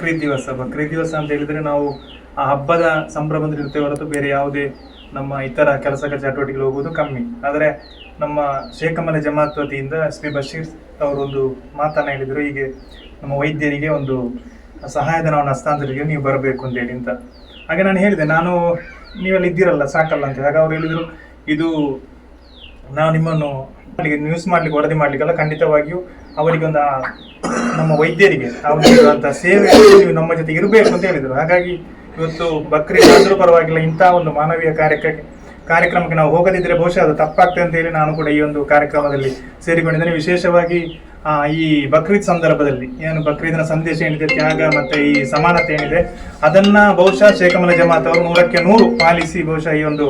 ಬಕ್ರೀದ್ ದಿವಸ ಅಂತ ಹೇಳಿದ್ರೆ ನಾವು ಆ ಹಬ್ಬದ ಸಂಭ್ರಮದಲ್ಲಿ ಇರ್ತೇವೆ ಹೊರತು ಬೇರೆ ಯಾವುದೇ ನಮ್ಮ ಇತರ ಕೆಲಸ ಚಟುವಟಿಕೆಗಳು ಹೋಗುವುದು ಕಮ್ಮಿ. ಆದರೆ ನಮ್ಮ ಶೇಖಮಲೆ ಜಮಾತ್ ವತಿಯಿಂದ ಎಸ್ ಪಿ ಬಶೀರ್ ಅವರೊಂದು ಮಾತನ್ನ ಹೇಳಿದ್ರು, ಹೀಗೆ ನಮ್ಮ ವೈದ್ಯರಿಗೆ ಒಂದು ಸಹಾಯಧನವನ್ನು ಹಸ್ತಾಂತರಿಗೆ ನೀವು ಬರಬೇಕು ಅಂತ ಹೇಳಿ ಅಂತ. ಹಾಗೆ ನಾನು ಹೇಳಿದೆ, ನೀವೆಲ್ಲ ಇದ್ದೀರಲ್ಲ ಸಾಕಲ್ಲ ಅಂತ. ಆಗ ಅವ್ರು ಹೇಳಿದ್ರು, ಇದು ನಾವು ನಿಮ್ಮನ್ನು ನ್ಯೂಸ್ ಮಾಡ್ಲಿಕ್ಕೆ ವರದಿ ಮಾಡ್ಲಿಕ್ಕೆಲ್ಲ ಖಂಡಿತವಾಗಿಯೂ ಅವರಿಗೆ ಒಂದು ನಮ್ಮ ವೈದ್ಯರಿಗೆ ಅವರಿಗಿರುವಂಥ ಸೇವೆ ನೀವು ನಮ್ಮ ಜೊತೆ ಇರಬೇಕು ಅಂತ ಹೇಳಿದರು. ಹಾಗಾಗಿ ಇವತ್ತು ಬಕ್ರೀದ್ ಆದರೂ ಪರವಾಗಿಲ್ಲ, ಇಂಥ ಒಂದು ಮಾನವೀಯ ಕಾರ್ಯಕ್ರಮಕ್ಕೆ ನಾವು ಹೋಗದಿದ್ರೆ ಬಹುಶಃ ಅದು ತಪ್ಪಾಗ್ತದೆ ಅಂತ ಹೇಳಿ ನಾನು ಕೂಡ ಈ ಒಂದು ಕಾರ್ಯಕ್ರಮದಲ್ಲಿ ಸೇರಿಕೊಂಡಿದ್ದೇನೆ. ವಿಶೇಷವಾಗಿ ಈ ಬಕ್ರೀದ್ ಸಂದರ್ಭದಲ್ಲಿ ಏನು ಬಕ್ರೀದ್ನ ಸಂದೇಶ ಏನಿದೆ, ತ್ಯಾಗ ಮತ್ತೆ ಈ ಸಮಾನತೆ ಏನಿದೆ, ಅದನ್ನ ಬಹುಶಃ ಶೇಖಮಲೆ ಜಮಾತ್ ಅವರು 100ಕ್ಕೆ 100 ಪಾಲಿಸಿ ಬಹುಶಃ ಈ ಒಂದು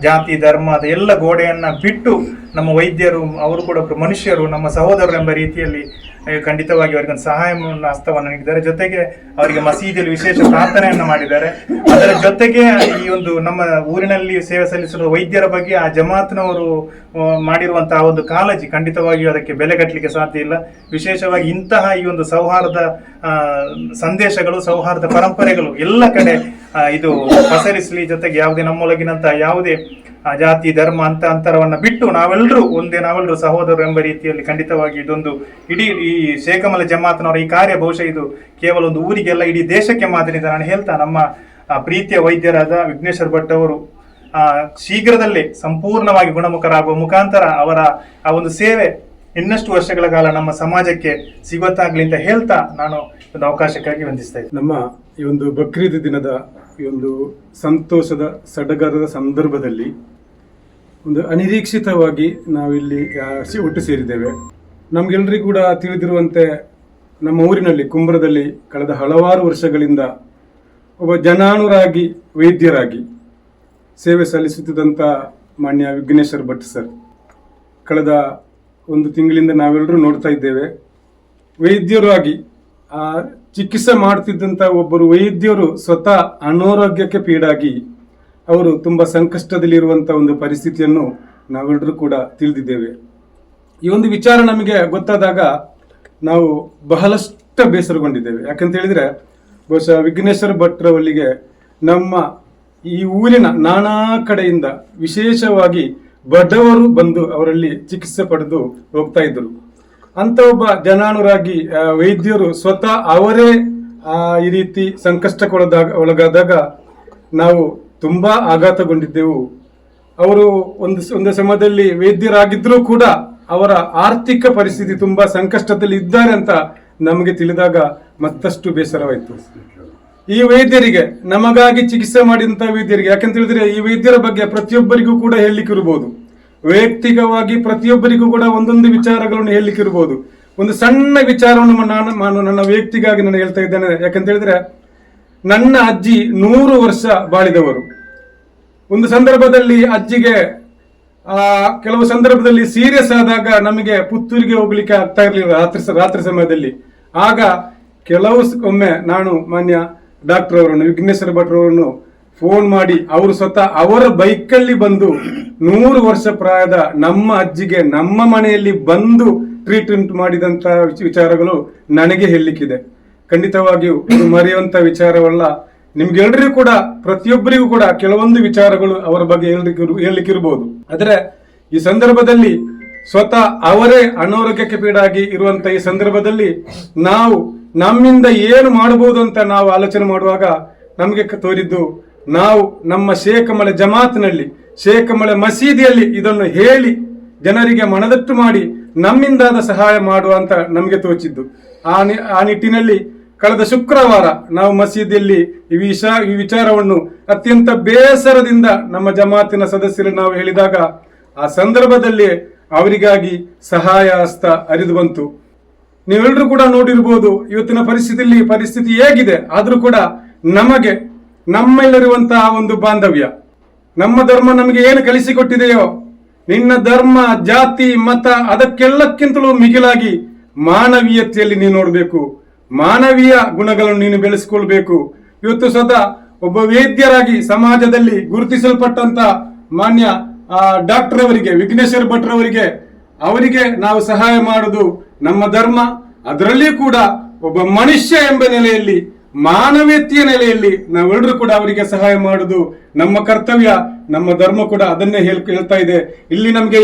ಜಾತಿ ಧರ್ಮ ಎಲ್ಲ ಗೋಡೆಯನ್ನ ಬಿಟ್ಟು ನಮ್ಮ ವೈದ್ಯರು ಅವರು ಕೂಡ ಮನುಷ್ಯರು, ನಮ್ಮ ಸಹೋದರರು ಎಂಬ ರೀತಿಯಲ್ಲಿ ಖಂಡಿತವಾಗಿ ಅವರಿಗೆ ಒಂದು ಸಹಾಯ ಹಸ್ತವನ್ನು ನೀಡಿದ್ದಾರೆ. ಜೊತೆಗೆ ಅವರಿಗೆ ಮಸೀದಿಯಲ್ಲಿ ವಿಶೇಷ ಪ್ರಾರ್ಥನೆಯನ್ನು ಮಾಡಿದ್ದಾರೆ. ಅದರ ಜೊತೆಗೆ ಈ ಒಂದು ನಮ್ಮ ಊರಿನಲ್ಲಿ ಸೇವೆ ಸಲ್ಲಿಸುವ ವೈದ್ಯರ ಬಗ್ಗೆ ಆ ಜಮಾತ್ನವರು ಮಾಡಿರುವಂತಹ ಒಂದು ಕಾಳಜಿ ಖಂಡಿತವಾಗಿಯೂ ಅದಕ್ಕೆ ಬೆಲೆ ಕಟ್ಟಲಿಕ್ಕೆ ಸಾಧ್ಯ ಇಲ್ಲ. ವಿಶೇಷವಾಗಿ ಇಂತಹ ಈ ಒಂದು ಸೌಹಾರ್ದ ಸಂದೇಶಗಳು, ಸೌಹಾರ್ದ ಪರಂಪರೆಗಳು ಎಲ್ಲ ಕಡೆ ಇದು ಪಸರಿಸಲಿ. ಜೊತೆಗೆ ಯಾವುದೇ ನಮ್ಮೊಳಗಿನಂತಹ ಯಾವುದೇ ಜಾತಿ ಧರ್ಮ ಅಂತರವನ್ನ ಬಿಟ್ಟು ನಾವೆಲ್ಲರೂ ಸಹೋದರರು ಎಂಬ ರೀತಿಯಲ್ಲಿ ಖಂಡಿತವಾಗಿ ಇದೊಂದು ಇಡೀ ಈ ಶೇಖಮಲೆ ಜಮಾತ್ನವರ ಈ ಕಾರ್ಯ ಬಹುಶಃ ಇದು ಕೇವಲ ಒಂದು ಊರಿಗೆಲ್ಲ ಇಡೀ ದೇಶಕ್ಕೆ ಮಾದರಿಯಿಂದ ನಾನು ಹೇಳ್ತಾ, ನಮ್ಮ ಪ್ರೀತಿಯ ವೈದ್ಯರಾದ ವಿಘ್ನೇಶ್ವರ್ ಭಟ್ ಅವರು ಶೀಘ್ರದಲ್ಲೇ ಸಂಪೂರ್ಣವಾಗಿ ಗುಣಮುಖರಾಗುವ ಮುಖಾಂತರ ಅವರ ಆ ಒಂದು ಸೇವೆ ಇನ್ನಷ್ಟು ವರ್ಷಗಳ ಕಾಲ ನಮ್ಮ ಸಮಾಜಕ್ಕೆ ಸಿಗುತ್ತಾಗ್ಲಿ ಅಂತ ಹೇಳ್ತಾ ನಾನು ಒಂದು ಅವಕಾಶಕ್ಕಾಗಿ ವಂದಿಸ್ತಾ ಇದ್ದೀನಿ. ನಮ್ಮ ಈ ಒಂದು ಬಕ್ರೀದ್ ದಿನದ ಈ ಒಂದು ಸಂತೋಷದ ಸಡಗರದ ಸಂದರ್ಭದಲ್ಲಿ ಒಂದು ಅನಿರೀಕ್ಷಿತವಾಗಿ ನಾವಿಲ್ಲಿ ಒಟ್ಟು ಸೇರಿದ್ದೇವೆ. ನಮ್ಗೆಲ್ರಿಗೂ ಕೂಡ ತಿಳಿದಿರುವಂತೆ ನಮ್ಮ ಊರಿನಲ್ಲಿ ಕುಂಬ್ರದಲ್ಲಿ ಕಳೆದ ಹಲವಾರು ವರ್ಷಗಳಿಂದ ಒಬ್ಬ ಜನಾನುರಾಗಿ ವೈದ್ಯರಾಗಿ ಸೇವೆ ಸಲ್ಲಿಸುತ್ತಿದ್ದಂಥ ಮಾನ್ಯ ವಿಘ್ನೇಶ್ವರ್ ಭಟ್ ಸರ್ ಕಳೆದ ಒಂದು ತಿಂಗಳಿಂದ ನಾವೆಲ್ಲರೂ ನೋಡ್ತಾ ಇದ್ದೇವೆ. ವೈದ್ಯರು ಆಗಿ ಚಿಕಿತ್ಸೆ ಮಾಡ್ತಿದ್ದಂಥ ಒಬ್ಬರು ವೈದ್ಯರು ಸ್ವತಃ ಅನಾರೋಗ್ಯಕ್ಕೆ ಪೀಡಾಗಿ ಅವರು ತುಂಬ ಸಂಕಷ್ಟದಲ್ಲಿರುವಂಥ ಒಂದು ಪರಿಸ್ಥಿತಿಯನ್ನು ನಾವೆಲ್ಲರೂ ಕೂಡ ತಿಳಿದಿದ್ದೇವೆ. ಈ ಒಂದು ವಿಚಾರ ನಮಗೆ ಗೊತ್ತಾದಾಗ ನಾವು ಬಹಳಷ್ಟು ಬೇಸರಗೊಂಡಿದ್ದೇವೆ. ಯಾಕಂತ ಹೇಳಿದ್ರೆ ಬಹುಶಃ ವಿಘ್ನೇಶ್ವರ ಭಟ್ರವಲ್ಲಿಗೆ ನಮ್ಮ ಈ ಊರಿನ ನಾನಾ ಕಡೆಯಿಂದ ವಿಶೇಷವಾಗಿ ಬಡವರು ಬಂದು ಅವರಲ್ಲಿ ಚಿಕಿತ್ಸೆ ಪಡೆದು ಹೋಗ್ತಾ ಇದ್ರು. ಅಂತ ಒಬ್ಬ ಜನಾನುರಾಗಿ ವೈದ್ಯರು ಸ್ವತಃ ಅವರೇ ಈ ರೀತಿ ಒಳಗಾದಾಗ ನಾವು ತುಂಬಾ ಆಘಾತಗೊಂಡಿದ್ದೆವು. ಅವರು ಒಂದು ಸಮಯದಲ್ಲಿ ವೈದ್ಯರಾಗಿದ್ರೂ ಕೂಡ ಅವರ ಆರ್ಥಿಕ ಪರಿಸ್ಥಿತಿ ತುಂಬಾ ಸಂಕಷ್ಟದಲ್ಲಿ ಇದ್ದಾರೆ ಅಂತ ನಮಗೆ ತಿಳಿದಾಗ ಮತ್ತಷ್ಟು ಬೇಸರವಾಯಿತು. ಈ ವೈದ್ಯರಿಗೆ, ನಮಗಾಗಿ ಚಿಕಿತ್ಸೆ ಮಾಡಿದಂತಹ ವೈದ್ಯರಿಗೆ, ಯಾಕಂತ ಹೇಳಿದ್ರೆ ಈ ವೈದ್ಯರ ಬಗ್ಗೆ ಪ್ರತಿಯೊಬ್ಬರಿಗೂ ಕೂಡ ಹೇಳಲಿಕ್ಕಿರಬಹುದು, ವೈಯಕ್ತಿಕವಾಗಿ ಪ್ರತಿಯೊಬ್ಬರಿಗೂ ಕೂಡ ಒಂದೊಂದು ವಿಚಾರಗಳನ್ನು ಹೇಳಲಿಕ್ಕಿರಬಹುದು. ಒಂದು ಸಣ್ಣ ವಿಚಾರವನ್ನು ನನ್ನ ವೈಯಕ್ತಿಗಾಗಿ ನಾನು ಹೇಳ್ತಾ ಇದ್ದೇನೆ. ಯಾಕಂತ ಹೇಳಿದ್ರೆ ನನ್ನ ಅಜ್ಜಿ 100 ವರ್ಷ ಬಾಳಿದವರು. ಒಂದು ಸಂದರ್ಭದಲ್ಲಿ ಅಜ್ಜಿಗೆ ಕೆಲವು ಸಂದರ್ಭದಲ್ಲಿ ಸೀರಿಯಸ್ ಆದಾಗ ನಮಗೆ ಪುತ್ತೂರಿಗೆ ಹೋಗ್ಲಿಕ್ಕೆ ಆಗ್ತಾ ಇರಲಿಲ್ಲ ರಾತ್ರಿ ಸಮಯದಲ್ಲಿ. ಆಗ ಒಮ್ಮೆ ನಾನು ಮಾನ್ಯ ಡಾಕ್ಟರ್ ಅವರನ್ನು, ವಿಘ್ನೇಶ್ವರ ಭಟ್ರವರನ್ನು ಫೋನ್ ಮಾಡಿ ಅವರು ಸ್ವತಃ ಅವರ ಬೈಕಲ್ಲಿ ಬಂದು 100 ವರ್ಷ ಪ್ರಾಯದ ನಮ್ಮ ಅಜ್ಜಿಗೆ ನಮ್ಮ ಮನೆಯಲ್ಲಿ ಬಂದು ಟ್ರೀಟ್ಮೆಂಟ್ ಮಾಡಿದಂತ ವಿಚಾರಗಳು ನನಗೆ ಹೇಳಲಿಕ್ಕಿದೆ. ಖಂಡಿತವಾಗಿಯೂ ಇದು ಮರೆಯುವಂತ ವಿಚಾರವಲ್ಲ. ನಿಮ್ಗೆಲ್ರಿಗೂ ಕೂಡ ಪ್ರತಿಯೊಬ್ಬರಿಗೂ ಕೂಡ ಕೆಲವೊಂದು ವಿಚಾರಗಳು ಅವರ ಬಗ್ಗೆ ಹೇಳಲಿಕ್ಕಿರಬಹುದು. ಆದರೆ ಈ ಸಂದರ್ಭದಲ್ಲಿ ಸ್ವತಃ ಅವರೇ ಅನಾರೋಗ್ಯಕ್ಕೆ ಪೀಡಾಗಿ ಇರುವಂತ ಈ ಸಂದರ್ಭದಲ್ಲಿ ನಾವು ನಮ್ಮಿಂದ ಏನು ಮಾಡಬಹುದು ಅಂತ ನಾವು ಆಲೋಚನೆ ಮಾಡುವಾಗ ನಮಗೆ ತೋರಿದ್ದು, ನಾವು ನಮ್ಮ ಶೇಖಮಲೆ ಜಮಾತ್ನಲ್ಲಿ, ಶೇಖಮಲೆ ಮಸೀದಿಯಲ್ಲಿ ಇದನ್ನು ಹೇಳಿ ಜನರಿಗೆ ಮನದಟ್ಟು ಮಾಡಿ ನಮ್ಮಿಂದಾದ ಸಹಾಯ ಮಾಡುವ ಅಂತ ನಮಗೆ ತೋಚಿದ್ದು. ಆ ನಿಟ್ಟಿನಲ್ಲಿ ಕಳೆದ ಶುಕ್ರವಾರ ನಾವು ಮಸೀದಿಯಲ್ಲಿ ಈ ವಿಚಾರವನ್ನು ಅತ್ಯಂತ ಬೇಸರದಿಂದ ನಮ್ಮ ಜಮಾತಿನ ಸದಸ್ಯರು ನಾವು ಹೇಳಿದಾಗ ಆ ಸಂದರ್ಭದಲ್ಲಿ ಅವರಿಗಾಗಿ ಸಹಾಯ ಹಸ್ತ ಹರಿದು ಬಂತು. ನೀವೆಲ್ಲರೂ ಕೂಡ ನೋಡಿರ್ಬೋದು ಇವತ್ತಿನ ಪರಿಸ್ಥಿತಿ ಹೇಗಿದೆ. ಆದ್ರೂ ಕೂಡ ನಮಗೆ ನಮ್ಮೆಲ್ಲರಿರುವಂತಹ ಒಂದು ಬಾಂಧವ್ಯ, ನಮ್ಮ ಧರ್ಮ ನಮಗೆ ಏನು ಕಲಿಸಿಕೊಟ್ಟಿದೆಯೋ, ನಿನ್ನ ಧರ್ಮ ಜಾತಿ ಮತ ಅದಕ್ಕೆಲ್ಲಕ್ಕಿಂತಲೂ ಮಿಗಿಲಾಗಿ ಮಾನವೀಯತೆಯಲ್ಲಿ ನೀನು ನೋಡಬೇಕು, ಮಾನವೀಯ ಗುಣಗಳನ್ನು ನೀನು ಬೆಳೆಸಿಕೊಳ್ಬೇಕು. ಇವತ್ತು ಸ್ವತಃ ಒಬ್ಬ ವೈದ್ಯರಾಗಿ ಸಮಾಜದಲ್ಲಿ ಗುರುತಿಸಲ್ಪಟ್ಟಂತ ಮಾನ್ಯ ಡಾಕ್ಟರ್ ಅವರಿಗೆ, ವಿಘ್ನೇಶ್ವರ ಭಟ್ರವರಿಗೆ, ಅವರಿಗೆ ನಾವು ಸಹಾಯ ಮಾಡುವುದು ನಮ್ಮ ಧರ್ಮ. ಅದರಲ್ಲಿಯೂ ಕೂಡ ಒಬ್ಬ ಮನುಷ್ಯ ಎಂಬ ನೆಲೆಯಲ್ಲಿ ಮಾನವೀಯತೆಯ ನೆಲೆಯಲ್ಲಿ ನಾವೆಲ್ಲರೂ ಕೂಡ ಅವರಿಗೆ ಸಹಾಯ ಮಾಡುದು ನಮ್ಮ ಕರ್ತವ್ಯ, ನಮ್ಮ ಧರ್ಮ ಕೂಡ ಅದನ್ನೇ ಹೇಳ್ತಾ ಇದೆ. ಇಲ್ಲಿ ನಮ್ಗೆ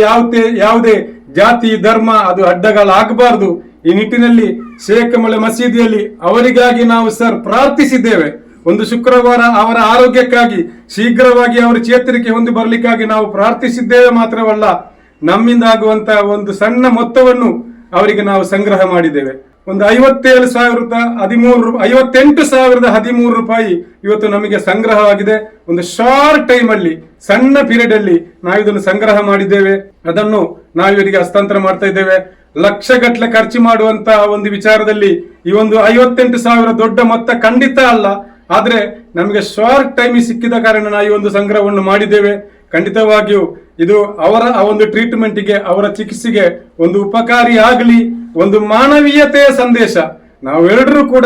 ಯಾವುದೇ ಜಾತಿ ಧರ್ಮ ಅದು ಅಡ್ಡಗಾಲಾಗಬಾರದು. ಈ ನಿಟ್ಟಿನಲ್ಲಿ ಶೇಖಮಲೆ ಮಸೀದಿಯಲ್ಲಿ ಅವರಿಗಾಗಿ ನಾವು ಪ್ರಾರ್ಥಿಸಿದ್ದೇವೆ. ಒಂದು ಶುಕ್ರವಾರ ಅವರ ಆರೋಗ್ಯಕ್ಕಾಗಿ ಶೀಘ್ರವಾಗಿ ಅವರ ಚೇತರಿಕೆ ಹೊಂದಿ ಬರಲಿಕ್ಕಾಗಿ ನಾವು ಪ್ರಾರ್ಥಿಸಿದ್ದೇವೆ ಮಾತ್ರವಲ್ಲ, ನಮ್ಮಿಂದ ಆಗುವಂತಹ ಒಂದು ಸಣ್ಣ ಮೊತ್ತವನ್ನು ಅವರಿಗೆ ನಾವು ಸಂಗ್ರಹ ಮಾಡಿದ್ದೇವೆ. ಒಂದು 58,013 ರೂಪಾಯಿ ಇವತ್ತು ನಮಗೆ ಸಂಗ್ರಹವಾಗಿದೆ. ಒಂದು ಶಾರ್ಟ್ ಟೈಮ್ ಅಲ್ಲಿ, ಸಣ್ಣ ಪೀರಿಯಡ್ ಅಲ್ಲಿ ನಾವು ಇದನ್ನು ಸಂಗ್ರಹ ಮಾಡಿದ್ದೇವೆ. ಅದನ್ನು ನಾವು ಇವರಿಗೆ ಹಸ್ತಾಂತರ ಮಾಡ್ತಾ ಇದ್ದೇವೆ. ಲಕ್ಷಗಟ್ಟಲೆ ಖರ್ಚು ಮಾಡುವಂತಹ ಒಂದು ವಿಚಾರದಲ್ಲಿ ಈ ಒಂದು 58,000 ದೊಡ್ಡ ಮೊತ್ತ ಖಂಡಿತ ಅಲ್ಲ. ಆದ್ರೆ ನಮಗೆ ಶಾರ್ಟ್ ಟೈಮ್ ಸಿಕ್ಕಿದ ಕಾರಣ ನಾವು ಈ ಒಂದು ಸಂಗ್ರಹವನ್ನು ಮಾಡಿದ್ದೇವೆ. ಖಂಡಿತವಾಗಿಯೂ ಇದು ಅವರ ಒಂದು ಟ್ರೀಟ್ಮೆಂಟ್ಗೆ, ಅವರ ಚಿಕಿತ್ಸೆಗೆ ಒಂದು ಉಪಕಾರಿ ಆಗಲಿ, ಒಂದು ಮಾನವೀಯತೆಯ ಸಂದೇಶ. ನಾವೆಲ್ಲರೂ ಕೂಡ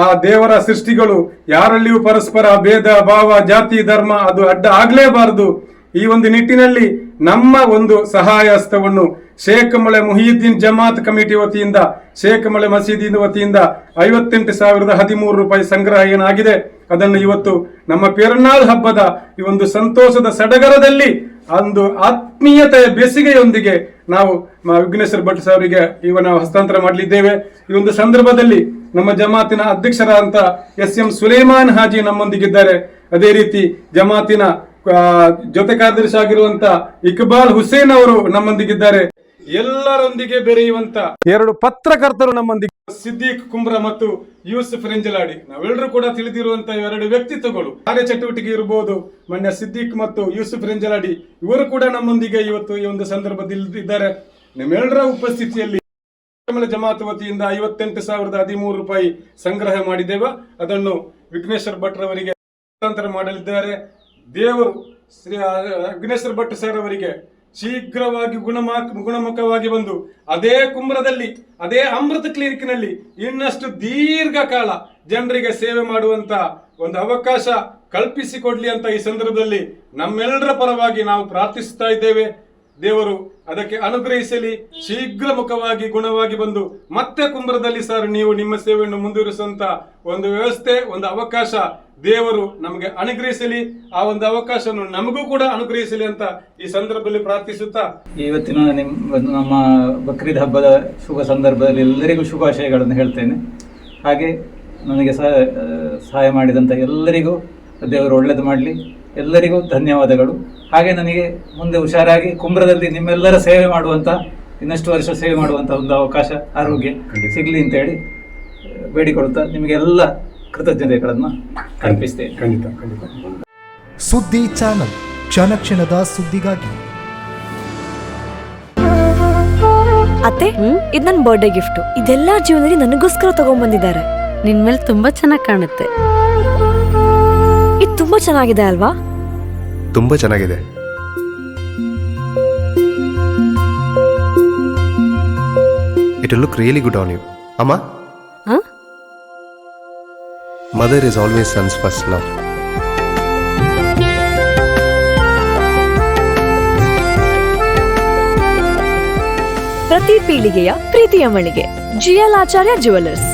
ಆ ದೇವರ ಸೃಷ್ಟಿಗಳು, ಯಾರಲ್ಲಿಯೂ ಪರಸ್ಪರ ಭೇದ ಭಾವ ಜಾತಿ ಧರ್ಮ ಅದು ಅಡ್ಡ ಆಗ್ಲೇಬಾರದು. ಈ ಒಂದು ನಿಟ್ಟಿನಲ್ಲಿ ನಮ್ಮ ಒಂದು ಸಹಾಯ ಹಸ್ತವನ್ನು ಶೇಖಮಲೆ ಮುಹಿಯುದ್ದೀನ್ ಜಮಾತ್ ಕಮಿಟಿ ವತಿಯಿಂದ, ಶೇಖಮಲೆ ಮಸೀದಿ ವತಿಯಿಂದ 58,013 ರೂಪಾಯಿ ಸಂಗ್ರಹ ಏನಾಗಿದೆ ಅದನ್ನು ಇವತ್ತು ನಮ್ಮ ಪೆರುನಾಳ್ ಹಬ್ಬದ ಈ ಒಂದು ಸಂತೋಷದ ಸಡಗರದಲ್ಲಿ ಒಂದು ಆತ್ಮೀಯತೆಯ ಬೇಸಿಗೆಯೊಂದಿಗೆ ನಾವು ವಿಘ್ನೇಶ್ವರ ಭಟ್ ಅವರಿಗೆ ನಾವು ಹಸ್ತಾಂತರ ಮಾಡಲಿದ್ದೇವೆ. ಈ ಒಂದು ಸಂದರ್ಭದಲ್ಲಿ ನಮ್ಮ ಜಮಾತಿನ ಅಧ್ಯಕ್ಷರಾದಂತ SM ಸುಲೇಮಾನ್ ಹಾಜಿ ನಮ್ಮೊಂದಿಗಿದ್ದಾರೆ. ಅದೇ ರೀತಿ ಜಮಾತಿನ ಜೊತೆ ಕಾರ್ಯದರ್ಶಿ ಆಗಿರುವಂತ ಇಕ್ಬಾಲ್ ಹುಸೇನ್ ಅವರು ನಮ್ಮೊಂದಿಗಿದ್ದಾರೆ. ಎಲ್ಲರೊಂದಿಗೆ ಬೆರೆಯುವಂತ 2 ಪತ್ರಕರ್ತರು ನಮ್ಮೊಂದಿಗೆ, ಸಿದ್ದೀಕ್ ಕುಂಬ್ರಾ ಮತ್ತು ಯೂಸುಫ್ ರೆಂಜಲಾಡಿ. ನಾವೆಲ್ಲರೂ ಕೂಡ ತಿಳಿದಿರುವಂತಹ 2 ವ್ಯಕ್ತಿತ್ವಗಳು. ಕಾರ್ಯಚಟುವಟಿಕೆ ಇರಬಹುದು, ಮೊನ್ನೆ ಸಿದ್ದೀಕ್ ಮತ್ತು ಯೂಸುಫ್ ರೆಂಜಲಾಡಿ ಇವರು ಕೂಡ ನಮ್ಮೊಂದಿಗೆ ಇವತ್ತು ಈ ಒಂದು ಸಂದರ್ಭದಲ್ಲಿ ಇದ್ದಾರೆ. ನಿಮ್ಮೆಲ್ಲರ ಉಪಸ್ಥಿತಿಯಲ್ಲಿ ಜಮಾತ್ ವತಿಯಿಂದ 58,013 ರೂಪಾಯಿ ಸಂಗ್ರಹ ಮಾಡಿದ್ದೇವೆ. ಅದನ್ನು ವಿಘ್ನೇಶ್ವರ ಭಟ್ ರವರಿಗೆ ಹಸ್ತಾಂತರ ಮಾಡಲಿದ್ದಾರೆ. ದೇವರು ಶ್ರೀ ವಿಘ್ನೇಶ್ವರ ಭಟ್ ಸರ್ ಅವರಿಗೆ ಶೀಘ್ರವಾಗಿ ಗುಣಮುಖವಾಗಿ ಬಂದು ಅದೇ ಕುಂಬ್ರದಲ್ಲಿ, ಅದೇ ಅಮೃತ ಕ್ಲಿನಿಕ್ನಲ್ಲಿ ಇನ್ನಷ್ಟು ದೀರ್ಘಕಾಲ ಜನರಿಗೆ ಸೇವೆ ಮಾಡುವಂತ ಒಂದು ಅವಕಾಶ ಕಲ್ಪಿಸಿಕೊಡ್ಲಿ ಅಂತ ಈ ಸಂದರ್ಭದಲ್ಲಿ ನಮ್ಮೆಲ್ಲರ ಪರವಾಗಿ ನಾವು ಪ್ರಾರ್ಥಿಸುತ್ತಾ ಇದ್ದೇವೆ. ದೇವರು ಅದಕ್ಕೆ ಅನುಗ್ರಹಿಸಲಿ. ಶೀಘ್ರ ಮುಖವಾಗಿ ಗುಣವಾಗಿ ಬಂದು ಮತ್ತೆ ಕುಂಬ್ರದಲ್ಲಿ ನೀವು ನಿಮ್ಮ ಸೇವೆಯನ್ನು ಮುಂದುವರಿಸುವಂತ ಒಂದು ವ್ಯವಸ್ಥೆ, ಒಂದು ಅವಕಾಶ ದೇವರು ನಮಗೆ ಅನುಗ್ರಹಿಸಲಿ. ಆ ಒಂದು ಅವಕಾಶವನ್ನು ನಮಗೂ ಕೂಡ ಅನುಗ್ರಹಿಸಲಿ ಅಂತ ಈ ಸಂದರ್ಭದಲ್ಲಿ ಪ್ರಾರ್ಥಿಸುತ್ತಾ, ಇವತ್ತಿನ ನಮ್ಮ ಬಕ್ರೀದ್ ಹಬ್ಬದ ಶುಭ ಸಂದರ್ಭದಲ್ಲಿ ಎಲ್ಲರಿಗೂ ಶುಭಾಶಯಗಳನ್ನು ಹೇಳ್ತೇನೆ. ಹಾಗೆ ನನಗೆ ಸಹಾಯ ಮಾಡಿದಂಥ ಎಲ್ಲರಿಗೂ ದೇವರು ಒಳ್ಳೆಯದು ಮಾಡಲಿ. ಎಲ್ಲರಿಗೂ ಧನ್ಯವಾದಗಳು. ಹಾಗೆ ನನಗೆ ಮುಂದೆ ಹುಷಾರಾಗಿ ಕುಂಬ್ರದಲ್ಲಿ ನಿಮ್ಮೆಲ್ಲರ ಸೇವೆ ಮಾಡುವಂಥ, ಇನ್ನಷ್ಟು ವರ್ಷ ಸೇವೆ ಮಾಡುವಂಥ ಒಂದು ಅವಕಾಶ, ಆರೋಗ್ಯ ಸಿಗಲಿ ಅಂತೇಳಿ ಬೇಡಿಕೊಳ್ತಾ ನಿಮಗೆಲ್ಲ ಕೃತಜ್ಞತೆಗಳನ್ನು ಅರ್ಪಿಸ್ತೇನೆ. ಸುದ್ದಿ ಚಾನಲ್, ಕ್ಷಣ ಕ್ಷಣದ ಸುದ್ದಿಗಾಗಿ. ಅತ್ತೆ, ಇದು ನನ್ನ ಬರ್ಡೇ ಗಿಫ್ಟ್. ಇದೆಲ್ಲ ಜೀವನದಲ್ಲಿ ನನಗೋಸ್ಕರ ತಗೊಂಡ್ಬಂದಿದ್ದಾರೆ. ನಿನ್ ಮೇಲೆ ತುಂಬಾ ಚೆನ್ನಾಗಿ ಕಾಣುತ್ತೆ. ಇದು ತುಂಬಾ ಚೆನ್ನಾಗಿದೆ ಅಲ್ವಾ? ತುಂಬಾ ಚೆನ್ನಾಗಿದೆ. It will look really good on you. Amma? Huh? Mother is always son's first love. ಪ್ರತಿ ಪೀಳಿಗೆಯ ಪ್ರೀತಿಯ ಮಳಿಗೆ GL ಆಚಾರ್ಯ ಜುವೆಲ್ಲರ್ಸ್.